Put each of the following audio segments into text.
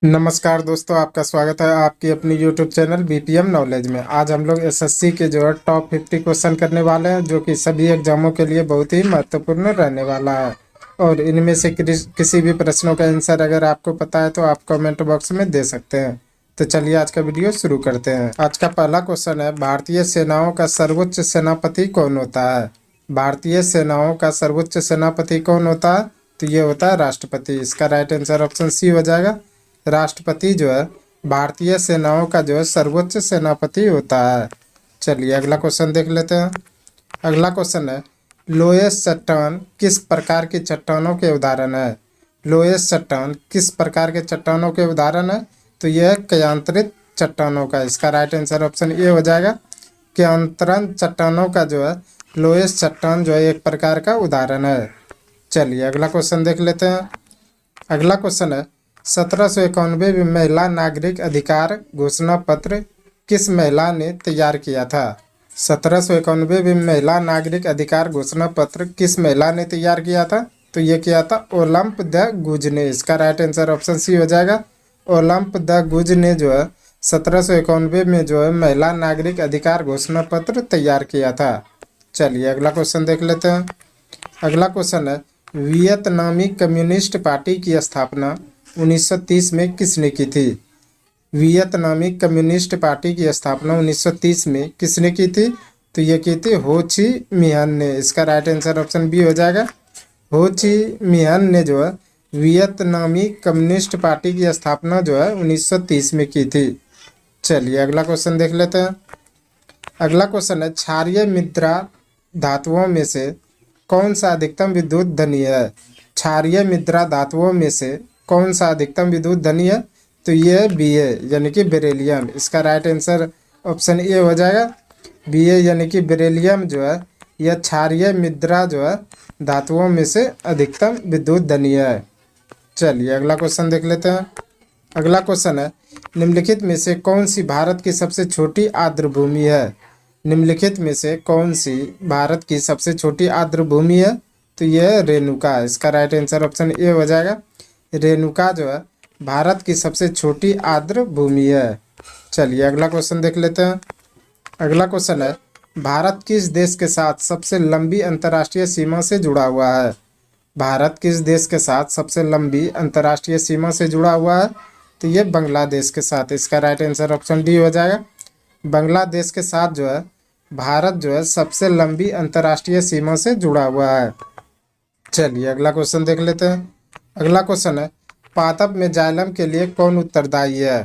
नमस्कार दोस्तों, आपका स्वागत है आपकी अपनी यूट्यूब चैनल बीपीएम नॉलेज में। आज हम लोग एसएससी के जो है टॉप 50 क्वेश्चन करने वाले हैं, जो कि सभी एग्जामों के लिए बहुत ही महत्वपूर्ण रहने वाला है। और इनमें से किसी भी प्रश्नों का आंसर अगर आपको पता है तो आप कमेंट बॉक्स में दे सकते हैं। तो चलिए आज का वीडियो शुरू करते हैं। आज का पहला क्वेश्चन है, भारतीय सेनाओं का सर्वोच्च सेनापति कौन होता है? भारतीय सेनाओं का सर्वोच्च सेनापति कौन होता है? तो ये होता है राष्ट्रपति। इसका राइट आंसर ऑप्शन सी हो जाएगा। राष्ट्रपति जो है भारतीय सेनाओं का जो है सर्वोच्च सेनापति होता है। चलिए अगला क्वेश्चन देख लेते हैं। अगला क्वेश्चन है, लोएस चट्टान किस प्रकार की चट्टानों के उदाहरण है? लोएस चट्टान किस प्रकार के चट्टानों के उदाहरण है? तो यह क्यांतरित चट्टानों का। इसका राइट आंसर ऑप्शन ए हो जाएगा। क्यांतरण चट्टानों का जो है लोएस चट्टान जो है एक प्रकार का उदाहरण है। चलिए अगला क्वेश्चन देख लेते हैं। अगला क्वेश्चन है, 1791 में महिला नागरिक अधिकार घोषणा पत्र किस महिला ने तैयार किया था? 1791 में महिला नागरिक अधिकार घोषणा पत्र किस महिला ने तैयार किया था? तो ये किया था ओलंप द गुज ने। इसका राइट आंसर ऑप्शन सी हो जाएगा। ओलंप द गुज ने जो है 1791 में जो है महिला नागरिक अधिकार घोषणा पत्र तैयार किया था। चलिए अगला क्वेश्चन देख लेते हैं। अगला क्वेश्चन है, वियतनामी कम्युनिस्ट पार्टी की स्थापना 1930 में किसने की थी? वियतनामी कम्युनिस्ट पार्टी की स्थापना 1930 में किसने की थी? तो ये की थी हो ची मिहन ने। इसका राइट आंसर ऑप्शन बी हो जाएगा। हो ची मिहन ने जो है वियतनामी कम्युनिस्ट पार्टी की स्थापना जो है 1930 में की थी। चलिए अगला क्वेश्चन देख लेते हैं। अगला क्वेश्चन है, क्षारीय मृदा धातुओं में से कौन सा अधिकतम विद्युत धनी है? क्षारीय मृदा धातुओं में से कौन सा अधिकतम विद्युत धनी है? तो ये बी ए यानी कि बेरिलियम। इसका राइट आंसर ऑप्शन ए हो जाएगा। बी ए यानी कि बेरिलियम जो है यह क्षारीय मृदा जो है धातुओं में से अधिकतम विद्युत धनी है। चलिए अगला क्वेश्चन देख लेते हैं। अगला क्वेश्चन है, निम्नलिखित में से कौन सी भारत की सबसे छोटी आर्द्र भूमि है? निम्नलिखित में से कौन सी भारत की सबसे छोटी आर्द्र भूमि है? तो यह रेणुका। इसका राइट आंसर ऑप्शन ए हो जाएगा। रेणुका जो है भारत की सबसे छोटी आर्द्र भूमि है। चलिए अगला क्वेश्चन देख लेते हैं। अगला क्वेश्चन है, भारत किस देश के साथ सबसे लंबी अंतर्राष्ट्रीय सीमा से जुड़ा हुआ है? भारत किस देश के साथ सबसे लंबी अंतर्राष्ट्रीय सीमा से जुड़ा हुआ है? तो ये बांग्लादेश के साथ। इसका राइट आंसर ऑप्शन डी हो जाएगा। बांग्लादेश के साथ जो है भारत जो है सबसे लंबी अंतर्राष्ट्रीय सीमा से जुड़ा हुआ है। चलिए अगला क्वेश्चन देख लेते हैं। अगला क्वेश्चन है, पादप में जाइलम के लिए कौन उत्तरदायी है?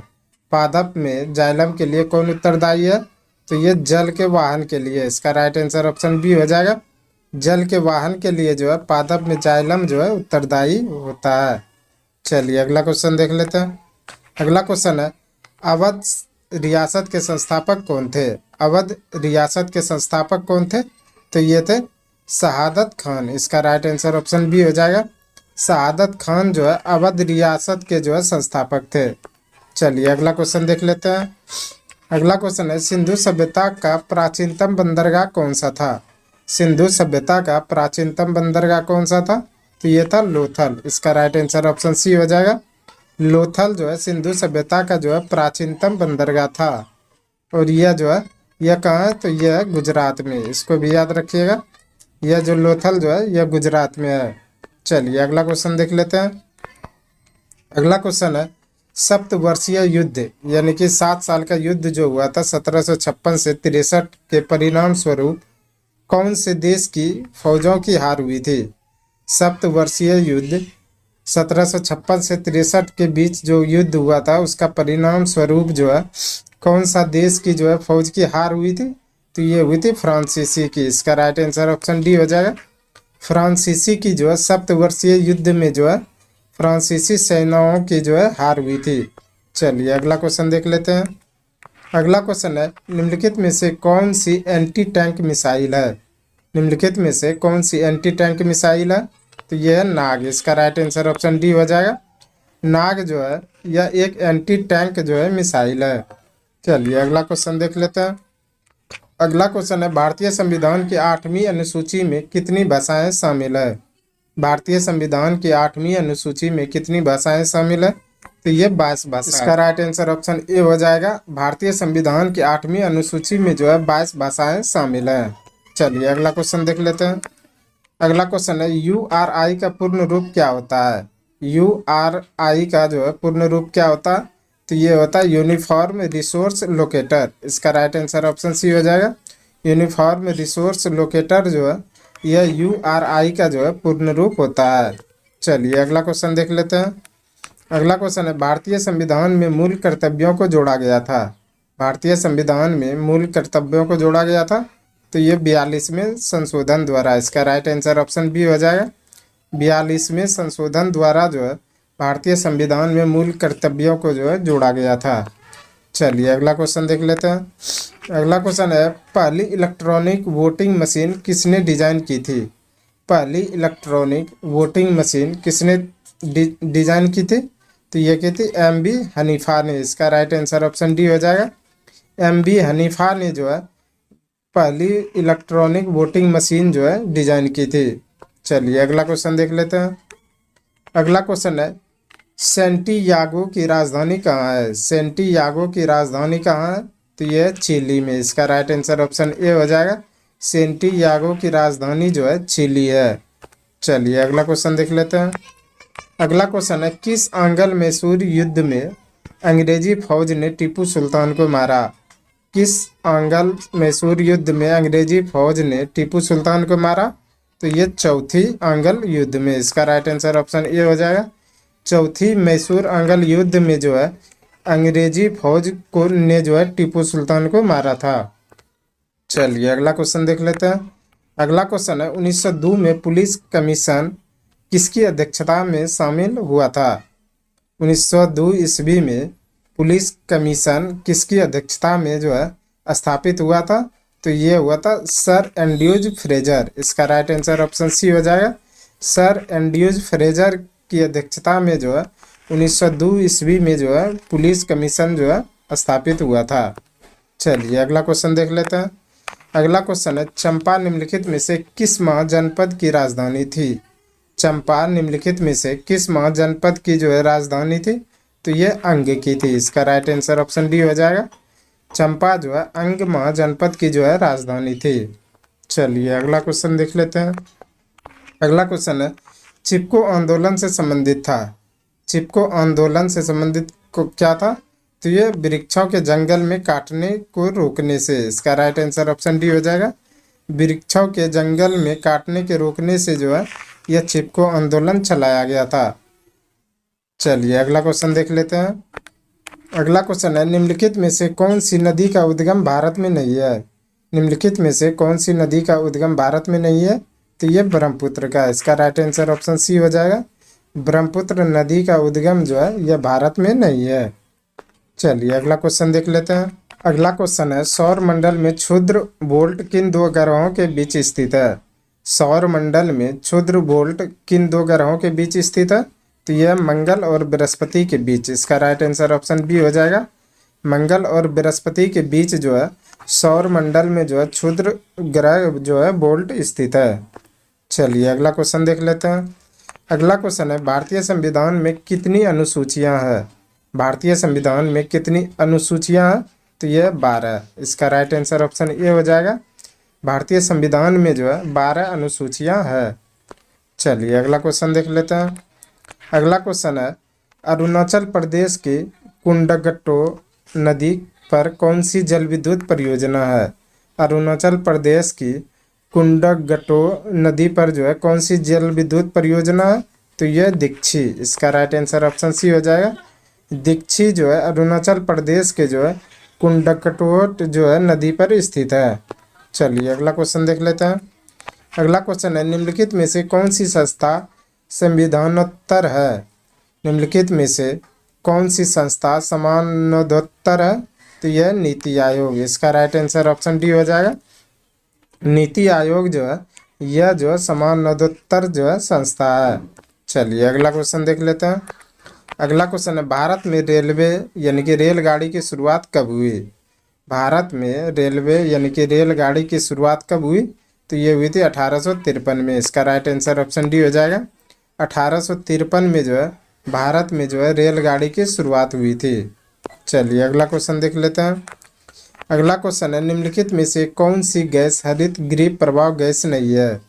पादप में जाइलम के लिए कौन उत्तरदायी है? तो ये जल के वाहन के लिए। इसका राइट आंसर ऑप्शन बी हो जाएगा। जल के वाहन के लिए जो है पादप में जाइलम जो है उत्तरदायी होता है। चलिए अगला क्वेश्चन देख लेते हैं। अगला क्वेश्चन है, अवध रियासत के संस्थापक कौन थे? अवध रियासत के संस्थापक कौन थे? तो ये थे शहादत खान। इसका राइट आंसर ऑप्शन बी हो जाएगा। शहादत खान जो है अवध रियासत के जो है संस्थापक थे। चलिए अगला क्वेश्चन देख लेते हैं। अगला क्वेश्चन है, सिंधु सभ्यता का प्राचीनतम बंदरगाह कौन सा था? सिंधु सभ्यता का प्राचीनतम बंदरगाह कौन सा था? तो ये था लोथल। इसका राइट आंसर ऑप्शन सी हो जाएगा। लोथल जो है सिंधु सभ्यता का जो है प्राचीनतम बंदरगाह था। और यह जो है यह कहाँ है? तो यह गुजरात में। इसको भी याद रखिएगा। यह जो लोथल जो है यह गुजरात में है। चलिए अगला क्वेश्चन देख लेते हैं। अगला क्वेश्चन है, सप्तवर्षीय युद्ध यानी कि 7 साल का युद्ध जो हुआ था 1756 से 63 के परिणाम स्वरूप कौन से देश की फौजों की हार हुई थी? सप्तवर्षीय युद्ध 1756 से 63 के बीच जो युद्ध हुआ था उसका परिणाम स्वरूप जो है कौन सा देश की जो है फौज की हार हुई थी? तो ये हुई थी फ्रांसीसी की। इसका राइट आंसर ऑप्शन डी हो जाएगा। फ्रांसीसी की जो है सप्तवर्षीय युद्ध में जो है फ्रांसीसी सेनाओं की जो है हार हुई थी। चलिए अगला क्वेश्चन देख लेते हैं। अगला क्वेश्चन है, निम्नलिखित में से कौन सी एंटी टैंक मिसाइल है? निम्नलिखित में से कौन सी एंटी टैंक मिसाइल है? तो यह है नाग। इसका राइट आंसर ऑप्शन डी हो जाएगा। नाग जो है यह एक एंटी टैंक जो है मिसाइल है। चलिए अगला क्वेश्चन देख लेते हैं। अगला क्वेश्चन है, भारतीय संविधान की 8वीं अनुसूची में कितनी भाषाएं शामिल है? भारतीय संविधान की 8वीं अनुसूची में कितनी भाषाएं शामिल है? तो ये 22 भाषा। इसका राइट आंसर ऑप्शन ए हो जाएगा। भारतीय संविधान की 8वीं अनुसूची में जो है 22 भाषाएं शामिल हैं। चलिए अगला क्वेश्चन देख लेते हैं। अगला क्वेश्चन है URI का पूर्ण रूप क्या होता है। URI का जो है पूर्ण रूप क्या होता है, तो ये होता है यूनिफॉर्म रिसोर्स लोकेटर। इसका राइट आंसर ऑप्शन सी हो जाएगा। यूनिफॉर्म रिसोर्स लोकेटर जो है यह URI का जो है पूर्ण रूप होता है। चलिए अगला क्वेश्चन देख लेते हैं। अगला क्वेश्चन है भारतीय संविधान में मूल कर्तव्यों को जोड़ा गया था। भारतीय संविधान में मूल कर्तव्यों को जोड़ा गया था, तो ये 42वें संशोधन द्वारा। इसका राइट आंसर ऑप्शन बी हो जाएगा। 42वें संशोधन द्वारा जो है भारतीय संविधान में मूल कर्तव्यों को जो है जोड़ा गया था। चलिए अगला क्वेश्चन देख लेते हैं। अगला क्वेश्चन है पहली इलेक्ट्रॉनिक वोटिंग मशीन किसने डिजाइन की थी। पहली इलेक्ट्रॉनिक वोटिंग मशीन किसने डिजाइन की थी, तो ये की थी MB हनीफा ने। इसका राइट आंसर ऑप्शन डी हो जाएगा। MB हनीफा ने जो है पहली इलेक्ट्रॉनिक वोटिंग मशीन जो है डिजाइन की थी। चलिए अगला क्वेश्चन देख लेते हैं। अगला क्वेश्चन है सेंटियागो की राजधानी कहाँ है। सेंटियागो की राजधानी कहाँ है, तो ये चिली में। इसका राइट आंसर ऑप्शन ए हो जाएगा। सेंटियागो की राजधानी जो है चिली है। चलिए अगला क्वेश्चन देख लेते हैं। अगला क्वेश्चन है किस आंग्ल मैसूर युद्ध में अंग्रेजी फौज ने टीपू सुल्तान को मारा। किस आंग्ल मैसूर युद्ध में अंग्रेजी फौज ने टीपू सुल्तान को मारा, तो ये चौथी आंग्ल युद्ध में। इसका राइट आंसर ऑप्शन ए हो जाएगा। चौथी मैसूर आंग्ल युद्ध में जो है अंग्रेजी फौज को ने जो है टीपू सुल्तान को मारा था। चलिए अगला क्वेश्चन देख लेते हैं। अगला क्वेश्चन है 1902 में पुलिस कमीशन किसकी अध्यक्षता में शामिल हुआ था। 1902 ईस्वी में पुलिस कमीशन किसकी अध्यक्षता में जो है स्थापित हुआ था, तो ये हुआ था सर एंड्रयूज फ्रेजर। इसका राइट आंसर ऑप्शन सी हो जाएगा। सर एंड्रयूज फ्रेजर की अध्यक्षता में जो है 1902 ईस्वी में जो है पुलिस कमीशन जो है स्थापित हुआ था। चलिए अगला क्वेश्चन देख लेते हैं। अगला क्वेश्चन है चंपा निम्नलिखित में से किस महाजनपद की राजधानी थी। चंपा निम्नलिखित में से किस महाजनपद की जो है राजधानी थी, तो ये अंग की थी। इसका राइट आंसर ऑप्शन डी हो जाएगा। चंपा जो है अंग महाजनपद की जो है राजधानी थी। चलिए अगला क्वेश्चन देख लेते हैं। अगला क्वेश्चन है चिपको आंदोलन से संबंधित था। चिपको आंदोलन से संबंधित को क्या था, तो ये वृक्षों के जंगल में काटने को रोकने से। इसका राइट आंसर ऑप्शन डी हो जाएगा। वृक्षों के जंगल में काटने के रोकने से जो है यह चिपको आंदोलन चलाया गया था। चलिए अगला क्वेश्चन देख लेते हैं। अगला क्वेश्चन है निम्नलिखित में से कौन सी नदी का उद्गम भारत में नहीं है। निम्नलिखित में से कौन सी नदी का उद्गम भारत में नहीं है, तो ये ब्रह्मपुत्र का। इसका राइट आंसर ऑप्शन सी हो जाएगा। ब्रह्मपुत्र नदी का उद्गम जो है यह भारत में नहीं है। चलिए अगला क्वेश्चन देख लेते हैं। अगला क्वेश्चन है सौर मंडल में क्षुद्र बोल्ट किन दो ग्रहों के बीच स्थित है। सौर मंडल में क्षुद्र बोल्ट किन दो ग्रहों के बीच स्थित है, तो यह मंगल और बृहस्पति के बीच। इसका राइट आंसर ऑप्शन बी हो जाएगा। मंगल और बृहस्पति के बीच जो है सौर मंडल में जो है क्षुद्र ग्रह जो है बोल्ट स्थित है। चलिए अगला क्वेश्चन देख लेते हैं। अगला क्वेश्चन है भारतीय संविधान में कितनी अनुसूचियां हैं। भारतीय संविधान में कितनी अनुसूचियां हैं, तो यह 12। इसका राइट आंसर ऑप्शन ए हो जाएगा। भारतीय संविधान में जो है 12 अनुसूचियां हैं। चलिए अगला क्वेश्चन देख लेते हैं। अगला क्वेश्चन है अरुणाचल प्रदेश की कुंडगट्टो नदी पर कौन सी जल विद्युत परियोजना है। अरुणाचल प्रदेश की कुंडगट्टो नदी पर जो है कौन सी जल विद्युत परियोजना है, तो यह दीक्षी। इसका राइट आंसर ऑप्शन सी हो जाएगा। दीक्षी जो है अरुणाचल प्रदेश के जो है कुंडगट्टो जो है नदी पर स्थित है। चलिए अगला क्वेश्चन देख लेते हैं। अगला क्वेश्चन है निम्नलिखित में से कौन सी संस्था संविधानोत्तर है। निम्नलिखित में से कौन सी संस्था समानोत्तर है, तो यह नीति आयोग। इसका राइट आंसर ऑप्शन डी हो जाएगा। नीति आयोग जो है यह जो है समानोत्तर जो है संस्था है। चलिए अगला क्वेश्चन देख लेते हैं। अगला क्वेश्चन है भारत में रेलवे यानी कि रेलगाड़ी की शुरुआत कब हुई। भारत में रेलवे यानी कि रेलगाड़ी की शुरुआत कब हुई, तो ये हुई थी 1853 में। इसका राइट आंसर ऑप्शन डी हो जाएगा। 1853 में जो है भारत में जो है रेलगाड़ी की शुरुआत हुई थी। चलिए अगला क्वेश्चन देख लेते हैं। अगला क्वेश्चन है, निम्नलिखित में से कौन सी गैस हरित गृह प्रभाव गैस नहीं है?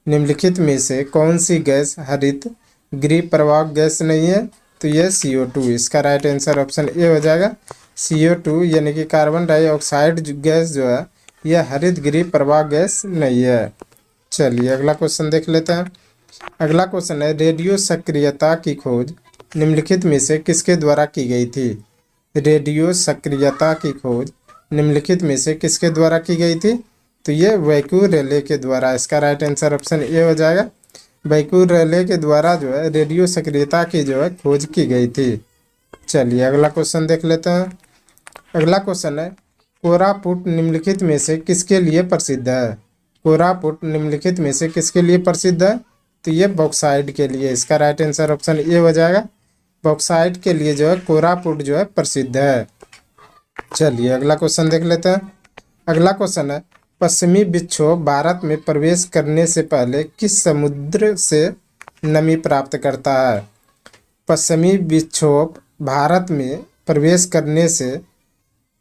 निम्नलिखित में से कौन सी गैस हरित गृह प्रभाव गैस नहीं है? तो यह CO2। इसका राइट आंसर ऑप्शन ए हो जाएगा। CO2 यानी कि कार्बन डाइऑक्साइड गैस जो है यह हरित गृह प्रभाव गैस नहीं है। चलिए अगला क्वेश्चन देख लेते हैं। अगला क्वेश्चन है, रेडियो सक्रियता की खोज निम्नलिखित में से किसके द्वारा की गई थी? रेडियो सक्रियता की खोज निम्नलिखित में से किसके द्वारा की गई थी? तो ये बैक्यूरेले के द्वारा। इसका राइट आंसर ऑप्शन ए हो जाएगा। बैक्यूरेले के द्वारा जो है रेडियो सक्रियता की जो है खोज की गई थी। चलिए अगला क्वेश्चन देख लेते हैं। अगला क्वेश्चन है, कोरापुट निम्नलिखित में से किसके लिए प्रसिद्ध है? कोरापुट निम्नलिखित में से किसके लिए प्रसिद्ध है? तो ये बॉक्साइट के लिए। इसका राइट आंसर ऑप्शन ए हो जाएगा। बॉक्साइट के लिए जो है कोरापुट जो है प्रसिद्ध है। चलिए अगला क्वेश्चन देख लेते हैं। अगला क्वेश्चन है, पश्चिमी विक्षोभ भारत में प्रवेश करने से पहले किस समुद्र से नमी प्राप्त करता है? पश्चिमी विक्षोभ भारत में प्रवेश करने से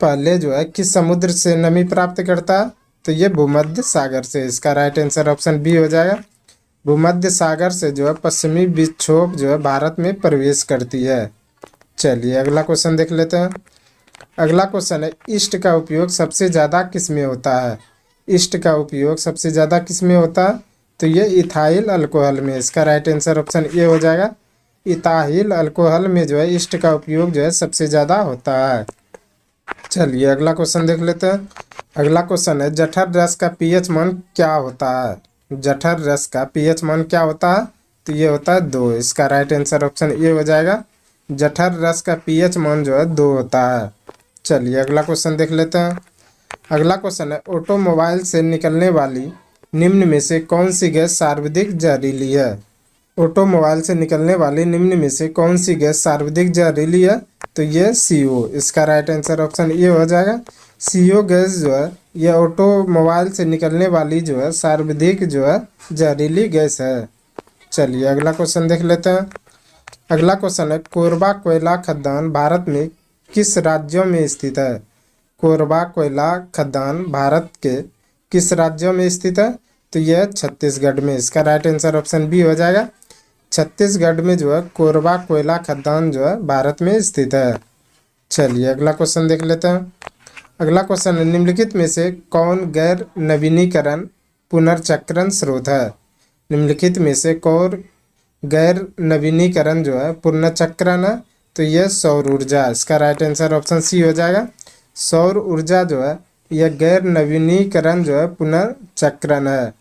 पहले जो है किस समुद्र से नमी प्राप्त करता है? तो ये भूमध्य सागर से। इसका राइट आंसर ऑप्शन बी हो जाएगा। भूमध्य सागर से जो है पश्चिमी विक्षोभ जो है भारत में प्रवेश करती है। चलिए अगला क्वेश्चन देख लेते हैं। अगला क्वेश्चन है, ईस्ट का उपयोग सबसे ज़्यादा किस में होता है? ईस्ट का उपयोग सबसे ज़्यादा किस में होता है? तो ये इथाइल अल्कोहल में। इसका राइट आंसर ऑप्शन ए हो जाएगा। इथाइल अल्कोहल में जो है ईस्ट का उपयोग जो है सबसे ज़्यादा होता है। चलिए अगला क्वेश्चन देख लेते हैं। अगला क्वेश्चन है, जठर रस का pH मान क्या होता है? जठर रस का pH मान क्या होता है? तो ये होता है 2। इसका राइट आंसर ऑप्शन ए हो जाएगा। जठर रस का pH मान जो है 2 होता है। चलिए अगला क्वेश्चन देख लेते हैं। अगला क्वेश्चन है, ऑटोमोबाइल से निकलने वाली निम्न में से कौन सी गैस सर्वाधिक जहरीली है? ऑटोमोबाइल से निकलने वाली निम्न में से कौन सी गैस सर्वाधिक जहरीली है? तो ये CO। इसका राइट आंसर ऑप्शन ए हो जाएगा। CO गैस जो है यह ऑटोमोबाइल से निकलने वाली जो है सर्वाधिक जो है जहरीली गैस है। चलिए अगला क्वेश्चन देख लेते हैं। अगला क्वेश्चन है, कोरबा कोयला खदान भारत में किस राज्यों में स्थित है? कोरबा कोयला खदान भारत के किस राज्यों में स्थित है? तो यह छत्तीसगढ़ में। इसका राइट आंसर ऑप्शन बी हो जाएगा। छत्तीसगढ़ में जो है कोरबा कोयला खदान जो है भारत में स्थित है। चलिए अगला क्वेश्चन देख लेते हैं। अगला क्वेश्चन है, निम्नलिखित में से कौन गैर नवीनीकरण पुनर्चक्रण स्रोत है? निम्नलिखित में से कौन गैर नवीनीकरण जो है पुनर्चक्रण है? तो यह सौर ऊर्जा। इसका राइट आंसर ऑप्शन सी हो जाएगा। सौर ऊर्जा जो है यह गैर नवीनीकरण जो है पुनर्चक्रण है।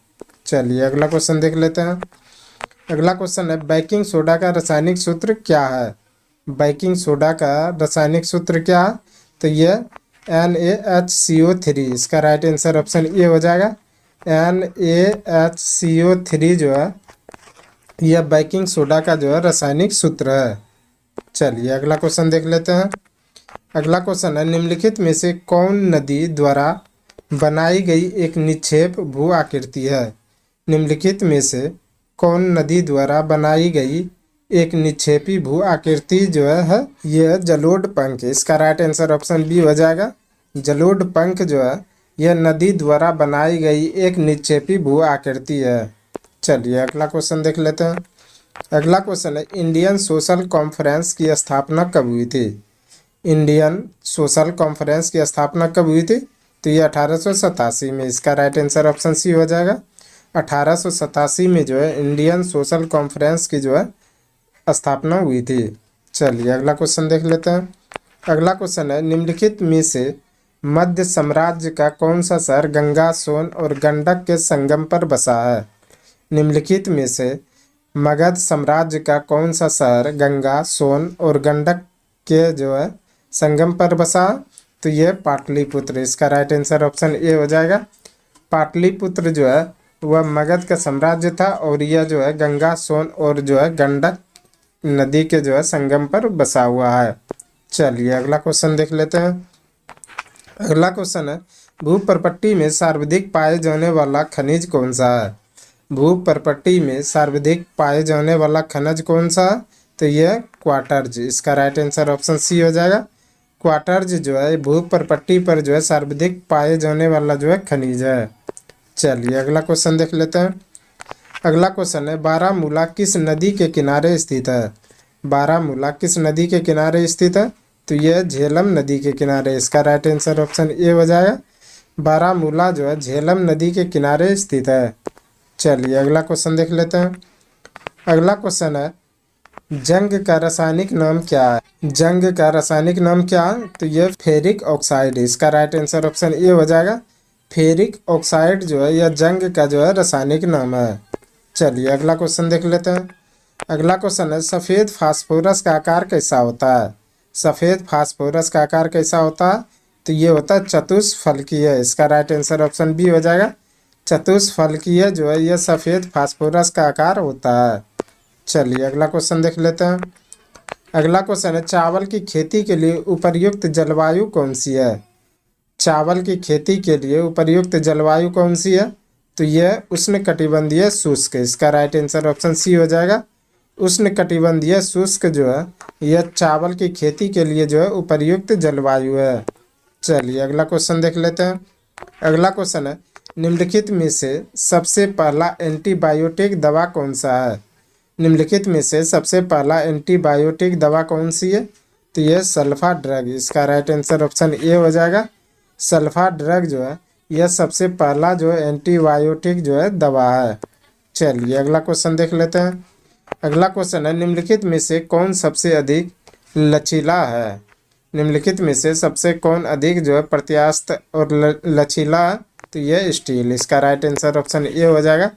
चलिए अगला क्वेश्चन देख लेते हैं। अगला क्वेश्चन है, बेकिंग सोडा का रासायनिक सूत्र क्या है? बेकिंग सोडा का रासायनिक सूत्र क्या है? तो यह NaHCO3। इसका राइट आंसर ऑप्शन ए हो जाएगा। NaHCO3 जो है यह बेकिंग सोडा का जो है रासायनिक सूत्र है। चलिए अगला क्वेश्चन देख लेते हैं। अगला क्वेश्चन है, निम्नलिखित में से कौन नदी द्वारा बनाई गई एक निक्षेप भू आकृति है? निम्नलिखित में से कौन नदी द्वारा बनाई गई एक निक्षेपी भू आकृति जो है यह जलोढ़ पंख। इसका राइट आंसर ऑप्शन बी हो जाएगा। जलोढ़ पंख जो है यह नदी द्वारा बनाई गई एक निक्षेपी भू आकृति है। चलिए अगला क्वेश्चन देख लेते हैं। अगला क्वेश्चन है, इंडियन सोशल कॉन्फ्रेंस की स्थापना कब हुई थी? इंडियन सोशल कॉन्फ्रेंस की स्थापना कब हुई थी? तो ये 1887 में। इसका राइट आंसर ऑप्शन सी हो जाएगा। 1887 में जो है इंडियन सोशल कॉन्फ्रेंस की जो है स्थापना हुई थी। चलिए अगला क्वेश्चन देख लेते हैं। अगला क्वेश्चन है, निम्नलिखित में से मध्य साम्राज्य का कौन सा शहर गंगा, सोन और गंडक के संगम पर बसा है? निम्नलिखित में से मगध साम्राज्य का कौन सा शहर गंगा, सोन और गंडक के जो है संगम पर बसा? तो यह पाटलिपुत्र। इसका राइट आंसर ऑप्शन ए हो जाएगा। पाटलिपुत्र जो है वह मगध का साम्राज्य था और यह जो है गंगा, सोन और जो है गंडक नदी के जो है संगम पर बसा हुआ है। चलिए अगला क्वेश्चन देख लेते हैं। अगला क्वेश्चन है, भूपर्पट्टी में सर्वाधिक पाए जाने वाला खनिज कौन सा है? भूपर्पट्टी में सर्वाधिक पाए जाने वाला खनिज कौन सा है? तो ये क्वार्टर्ज, इसका राइट आंसर ऑप्शन सी हो जाएगा। क्वार्टर्ज जो है भू परपट्टी पर जो है सर्वाधिक पाए जाने वाला जो है खनिज है। चलिए अगला क्वेश्चन देख लेते हैं। अगला क्वेश्चन है बारामूला किस नदी के किनारे स्थित है? बारामूला किस नदी के किनारे स्थित है? तो यह झेलम नदी के किनारे, इसका राइट आंसर ऑप्शन ए हो जाएगा। बारामूला जो है झेलम नदी के किनारे स्थित है। चलिए अगला क्वेश्चन देख लेते हैं। अगला क्वेश्चन है जंग का रासायनिक नाम क्या है? जंग का रासायनिक नाम क्या है? तो यह फेरिक ऑक्साइड, इसका राइट आंसर ऑप्शन ए हो जाएगा। फेरिक ऑक्साइड जो है यह जंग का जो है रासायनिक नाम है। चलिए अगला क्वेश्चन देख लेते हैं। अगला क्वेश्चन है सफ़ेद फास्फोरस का आकार कैसा होता है? सफ़ेद फास्फोरस का आकार कैसा होता है? तो ये होता है चतुष्फलकीय, इसका राइट आंसर ऑप्शन बी हो जाएगा। चतुष्फलकीय जो है यह सफ़ेद फास्फोरस का आकार होता है। चलिए अगला क्वेश्चन देख लेते हैं। अगला क्वेश्चन है चावल की खेती के लिए उपयुक्त जलवायु कौन सी है? चावल की खेती के लिए उपयुक्त जलवायु कौन सी है? तो यह उष्णकटिबंधीय शुष्क, इसका राइट आंसर ऑप्शन सी हो जाएगा। उष्णकटिबंधीय शुष्क जो है यह चावल की खेती के लिए जो है उपयुक्त जलवायु है। चलिए अगला क्वेश्चन देख लेते हैं। अगला क्वेश्चन है निम्नलिखित में से सबसे पहला एंटीबायोटिक दवा कौन सा है? निम्नलिखित में से सबसे पहला एंटीबायोटिक दवा कौन सी है? तो यह सल्फा ड्रग, इसका राइट आंसर ऑप्शन ए हो जाएगा। सल्फा ड्रग जो है यह सबसे पहला जो है एंटीबायोटिक जो है दवा है। चलिए अगला क्वेश्चन देख लेते हैं। अगला क्वेश्चन है निम्नलिखित में से कौन सबसे अधिक लचीला है? निम्नलिखित में से सबसे कौन अधिक जो है प्रत्यास्थ और लचीला है? तो यह स्टील, इसका राइट आंसर ऑप्शन ए हो जाएगा।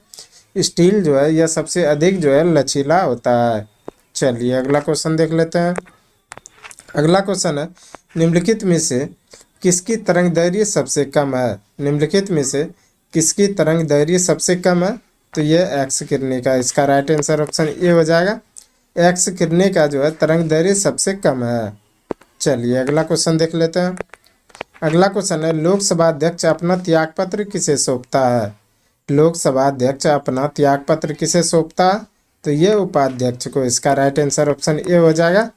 स्टील जो है यह सबसे अधिक जो है लचीला होता है। चलिए अगला क्वेश्चन देख लेते हैं। अगला क्वेश्चन है निम्नलिखित में से किसकी तरंग दैर्घ्य सबसे कम है? निम्नलिखित में से किसकी तरंग दैर्घ्य सबसे कम है? तो यह एक्स किरणें का, इसका राइट आंसर ऑप्शन ए हो जाएगा। एक्स किरणें का जो है तरंग दैर्घ्य सबसे कम है। चलिए अगला क्वेश्चन देख लेते हैं। अगला क्वेश्चन है लोकसभा अध्यक्ष अपना त्यागपत्र किसे सौंपता है? लोकसभा अध्यक्ष अपना त्यागपत्र किसे सौंपता है? तो यह उपाध्यक्ष को, इसका राइट आंसर ऑप्शन ए हो जाएगा।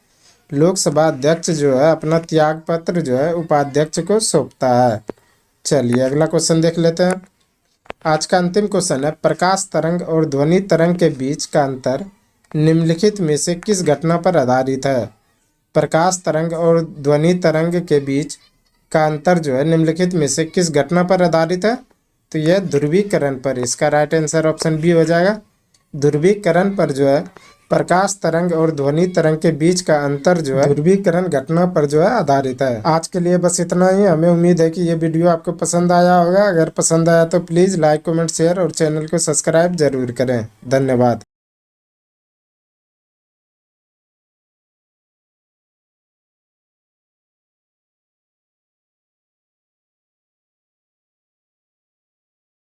लोकसभा अध्यक्ष जो है अपना त्यागपत्र जो है उपाध्यक्ष को सौंपता है। चलिए अगला क्वेश्चन देख लेते हैं। आज का अंतिम क्वेश्चन है प्रकाश तरंग और ध्वनि तरंग के बीच का अंतर निम्नलिखित में से किस घटना पर आधारित है? प्रकाश तरंग और ध्वनि तरंग के बीच का अंतर जो है निम्नलिखित में से किस घटना पर आधारित है? तो यह ध्रुवीकरण पर, इसका राइट आंसर ऑप्शन बी हो जाएगा। ध्रुवीकरण पर जो है प्रकाश तरंग और ध्वनि तरंग के बीच का अंतर जो है ध्रुवीकरण घटना पर जो है आधारित है। आज के लिए बस इतना ही। हमें उम्मीद है कि ये वीडियो आपको पसंद आया होगा। अगर पसंद आया तो प्लीज़ लाइक कमेंट शेयर और चैनल को सब्सक्राइब जरूर करें। धन्यवाद।